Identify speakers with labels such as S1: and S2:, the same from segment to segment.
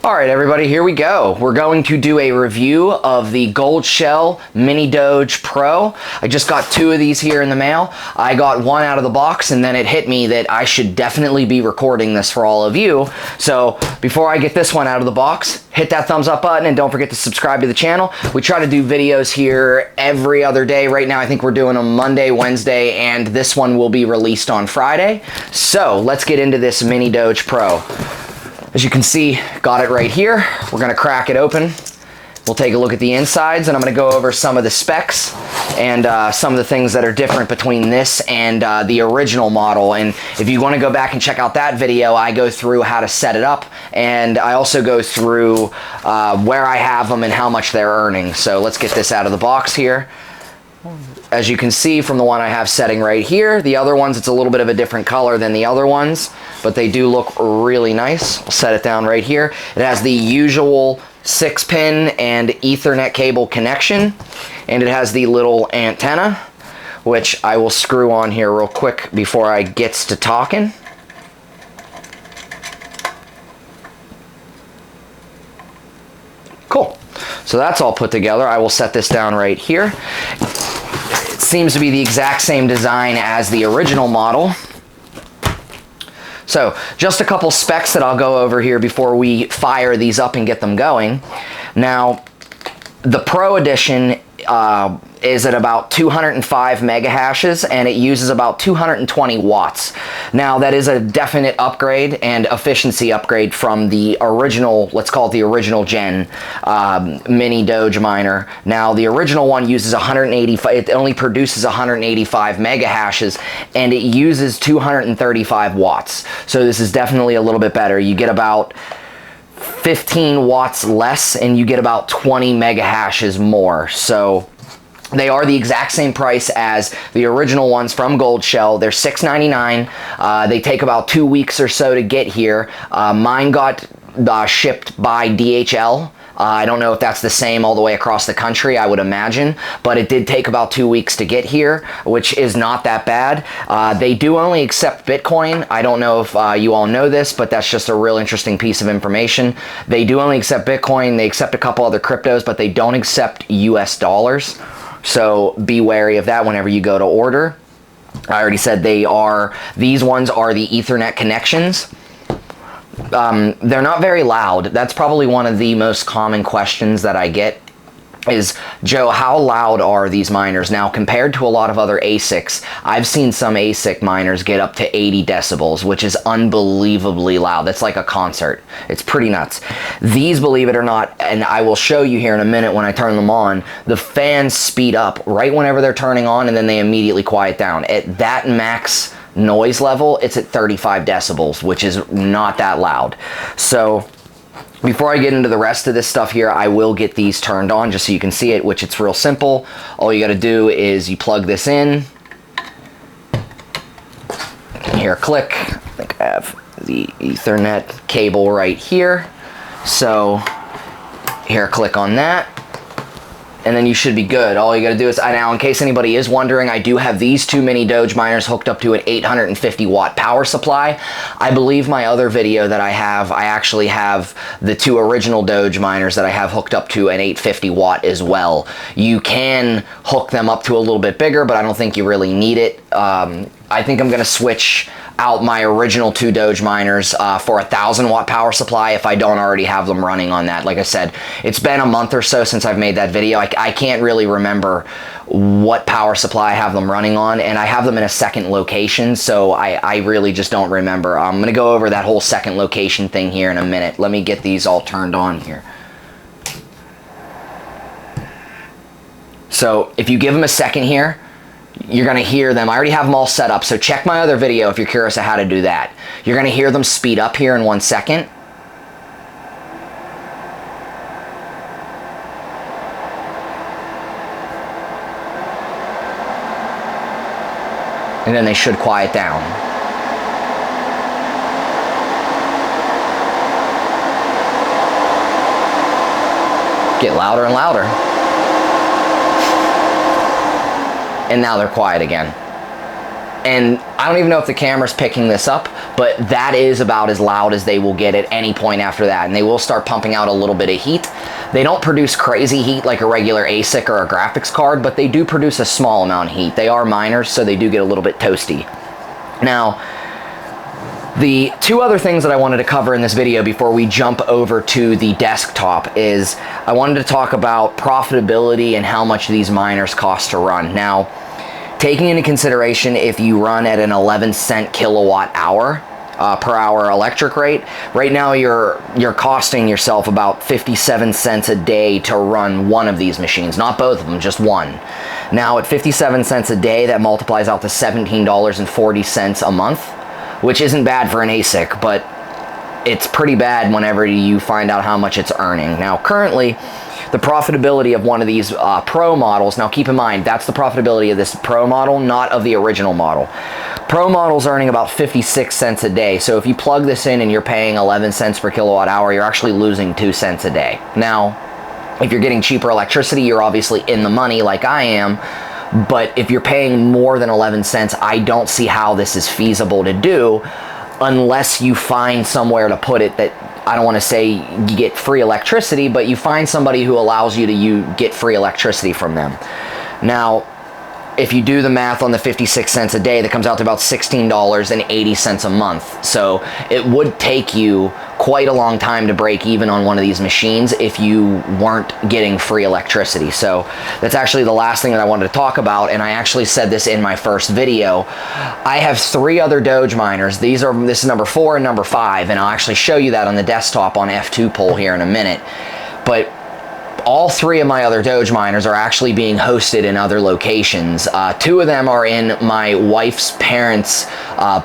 S1: All right, everybody, here we go. We're going to do a review of the Goldshell Mini-DOGE Pro. I just got two of these here in the mail. I got one out of the box, and then it hit me that I should definitely be recording this for all of you. So before I get this one out of the box, hit that thumbs up button and don't forget to subscribe to the channel. We try to do videos here every other day. Right now, I think we're doing them Monday, Wednesday, and this one will be released on Friday. So let's get into this Mini-DOGE Pro. As you can see, got it right here. We're gonna crack it open. We'll take a look at the insides, and I'm gonna go over some of the specs and some of the things that are different between this and the original model. And if you wanna go back and check out that video, I go through how to set it up, and I also go through where I have them and how much they're earning. So let's get this out of the box here. As you can see from the one I have setting right here, the other ones, it's a little bit of a different color than the other ones, but they do look really nice. I'll set it down right here. It has the usual 6-pin and Ethernet cable connection, and it has the little antenna, which I will screw on here real quick before I gets to talking. Cool. So that's all put together. I will set this down right here. Seems to be the exact same design as the original model. So just a couple specs that I'll go over here before we fire these up and get them going. Now, the Pro Edition is at about 205 mega hashes, and it uses about 220 watts. Now, that is a definite upgrade and efficiency upgrade from the original, let's call it the original gen Mini-DOGE miner. Now, the original one uses 185, it only produces 185 mega hashes, and it uses 235 watts. So this is definitely a little bit better. You get about 15 watts less, and you get about 20 mega hashes more. So they are the exact same price as the original ones from Goldshell. They're $6.99. They take about 2 weeks or so to get here. Mine got shipped by DHL. I don't know if that's the same all the way across the country, I would imagine, but it did take about 2 weeks to get here, which is not that bad. They do only accept Bitcoin. I don't know if you all know this, but that's just a real interesting piece of information. They do only accept Bitcoin. They accept a couple other cryptos, but they don't accept US dollars. So be wary of that whenever you go to order. I already said these ones are the Ethernet connections. They're not very loud. That's probably one of the most common questions that I get is, Joe, how loud are these miners? Now, compared to a lot of other ASICs, I've seen some ASIC miners get up to 80 decibels, which is unbelievably loud. That's like a concert. It's pretty nuts. These, believe it or not, and I will show you here in a minute when I turn them on, the fans speed up right whenever they're turning on, and then they immediately quiet down. At that max noise level, it's at 35 decibels, which is not that loud. So before I get into the rest of this stuff here, I will get these turned on just so you can see it, which it's real simple. All you got to do is you plug this in. Here, click. I think I have the Ethernet cable right here. So here, click on that, and then you should be good. All you got to do is, now in case anybody is wondering, I do have these two Mini-DOGE miners hooked up to an 850 watt power supply. I believe my other video that I actually have the two original Doge miners that I have hooked up to an 850 watt as well. You can hook them up to a little bit bigger, but I don't think you really need it. I think I'm going to switch out my original two Doge miners for a 1,000 watt power supply if I don't already have them running on that. Like I said, it's been a month or so since I've made that video. I can't really remember what power supply I have them running on, and I have them in a second location, so I really just don't remember. I'm going to go over that whole second location thing here in a minute. Let me get these all turned on here. So if you give them a second here, you're going to hear them. I already have them all set up, so check my other video if you're curious of how to do that. You're going to hear them speed up here in 1 second. And then they should quiet down. Get louder and louder. And now they're quiet again. And I don't even know if the camera's picking this up, but that is about as loud as they will get at any point after that. And they will start pumping out a little bit of heat. They don't produce crazy heat like a regular Asic or a graphics card, but they do produce a small amount of heat. They are miners, so they do get a little bit toasty. Now, the two other things that I wanted to cover in this video before we jump over to the desktop is I wanted to talk about profitability and how much these miners cost to run. Now, taking into consideration if you run at an 11-cent kilowatt hour per hour electric rate, right now you're costing yourself about 57 cents a day to run one of these machines, not both of them, just one. Now at 57 cents a day, that multiplies out to $17.40 a month, which isn't bad for an ASIC, but it's pretty bad whenever you find out how much it's earning. Now currently, the profitability of one of these Pro models, now keep in mind, that's the profitability of this Pro model, not of the original model. Pro model's earning about 56 cents a day, so if you plug this in and you're paying 11 cents per kilowatt hour, you're actually losing 2 cents a day. Now, if you're getting cheaper electricity, you're obviously in the money like I am, but if you're paying more than 11 cents, I don't see how this is feasible to do unless you find somewhere to put it that, I don't want to say you get free electricity, but you find somebody who allows you to get free electricity from them. Now, if you do the math on the 56 cents a day, that comes out to about $16.80 a month. So it would take you quite a long time to break even on one of these machines if you weren't getting free electricity. So that's actually the last thing that I wanted to talk about, and I actually said this in my first video. I have 3 other Doge miners. This is number 4 and number 5, and I'll actually show you that on the desktop on F2 poll here in a minute. But all 3 of my other Doge miners are actually being hosted in other locations. 2 of them are in my wife's parents'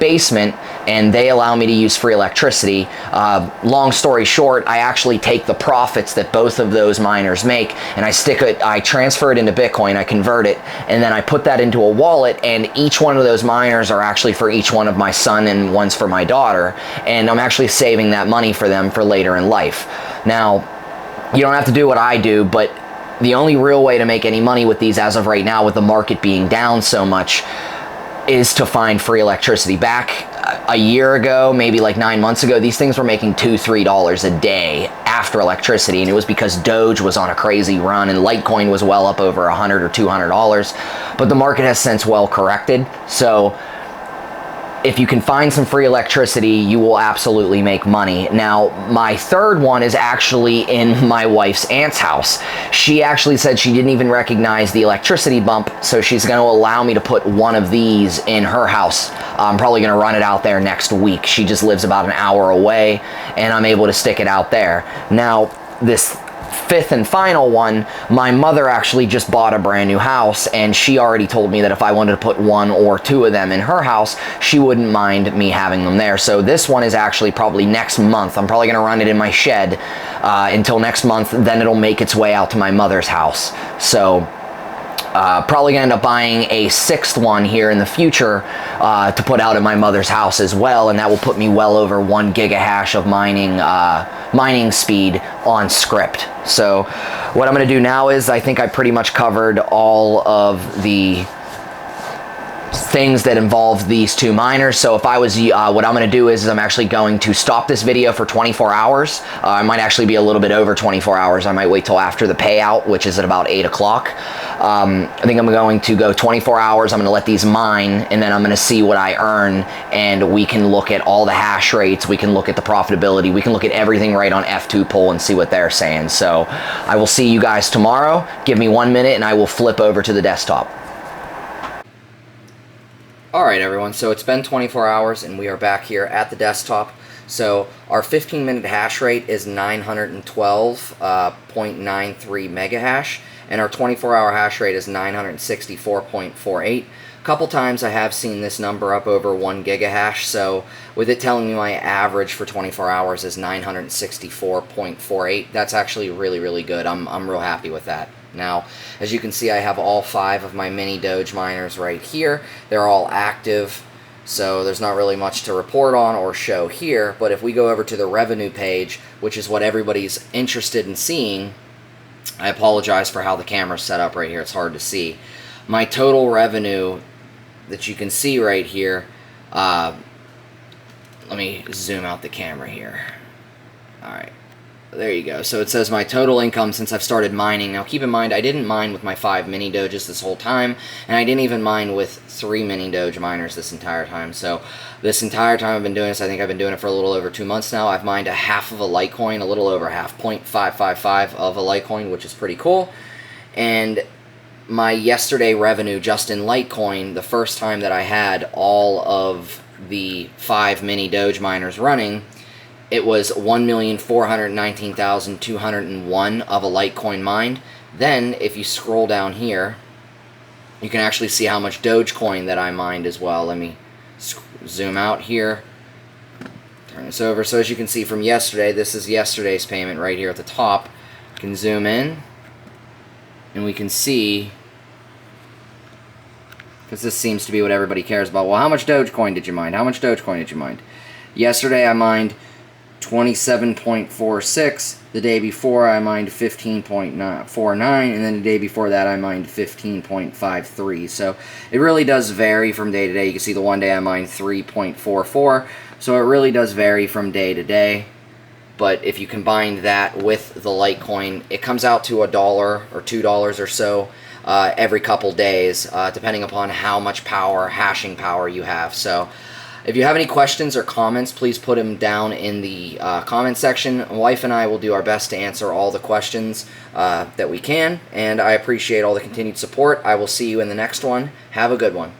S1: basement, and they allow me to use free electricity. Long story short, I actually take the profits that both of those miners make, and I transfer it into Bitcoin, I convert it, and then I put that into a wallet, and each one of those miners are actually for each one of my son, and one's for my daughter, and I'm actually saving that money for them for later in life. Now, you don't have to do what I do, but the only real way to make any money with these as of right now, with the market being down so much, is to find free electricity. Back a year ago, maybe like 9 months ago, these things were making $2, $3 a day after electricity, and it was because Doge was on a crazy run and Litecoin was well up over $100 or $200, but the market has since well corrected. So if you can find some free electricity, you will absolutely make money. Now, my third one is actually in my wife's aunt's house. She actually said she didn't even recognize the electricity bump, so she's going to allow me to put one of these in her house. I'm probably going to run it out there next week. She just lives about an hour away, and I'm able to stick it out there. Now, this 5th and final one, my mother actually just bought a brand new house, and she already told me that if I wanted to put 1 or 2 of them in her house, she wouldn't mind me having them there. So this one is actually probably next month. I'm probably going to run it in my shed until next month, then it'll make its way out to my mother's house. So probably gonna end up buying a 6th one here in the future to put out at my mother's house as well, and that will put me well over 1 gigahash of mining speed on script. So what I'm gonna do now is, I think I pretty much covered all of the things that involve these 2 miners. So if I was what I'm going to do is I'm actually going to stop this video for 24 hours. I might actually be a little bit over 24 hours. I might wait till after the payout, which is at about 8 o'clock. I think I'm going to go 24 hours. I'm going to let these mine, and then I'm going to see what I earn, and we can look at all the hash rates. We can look at the profitability. We can look at everything right on F2 poll and see what they're saying. So I will see you guys tomorrow. Give me 1 minute and I will flip over to the desktop. Alright everyone, so it's been 24 hours and we are back here at the desktop. So our 15-minute hash rate is 912.93 megahash, and our 24-hour hash rate is 964.48. A couple times I have seen this number up over 1 gigahash, so with it telling me my average for 24 hours is 964.48, that's actually really, really good. I'm real happy with that. Now, as you can see, I have all 5 of my Mini-DOGE miners right here. They're all active, so there's not really much to report on or show here. But if we go over to the revenue page, which is what everybody's interested in seeing, I apologize for how the camera's set up right here. It's hard to see. My total revenue that you can see right here. Let me zoom out the camera here. Alright, there you go. So it says my total income since I've started mining. Now keep in mind, I didn't mine with my 5 Mini-DOGEs this whole time, and I didn't even mine with 3 Mini-DOGE miners this entire time. So this entire time I've been doing this, I think I've been doing it for a little over 2 months now. I've mined a half of a Litecoin, a little over half, 0.555 of a Litecoin, which is pretty cool. And my yesterday revenue just in Litecoin, the first time that I had all of the 5 Mini-DOGE miners running, it was 1,419,201 of a Litecoin mined. Then, if you scroll down here, you can actually see how much Dogecoin that I mined as well. Let me zoom out here, turn this over. So as you can see from yesterday, this is yesterday's payment right here at the top. You can zoom in, and we can see, because this seems to be what everybody cares about. Well, how much Dogecoin did you mine? How much Dogecoin did you mine? Yesterday I mined 27.46. The day before I mined 15.49, and then the day before that I mined 15.53. So it really does vary from day to day. You can see the one day I mined 3.44. So it really does vary from day to day. But if you combine that with the Litecoin, it comes out to $1 or $2 or so every couple days, depending upon how much power, hashing power you have. So if you have any questions or comments, please put them down in the comment section. My wife and I will do our best to answer all the questions that we can, and I appreciate all the continued support. I will see you in the next one. Have a good one.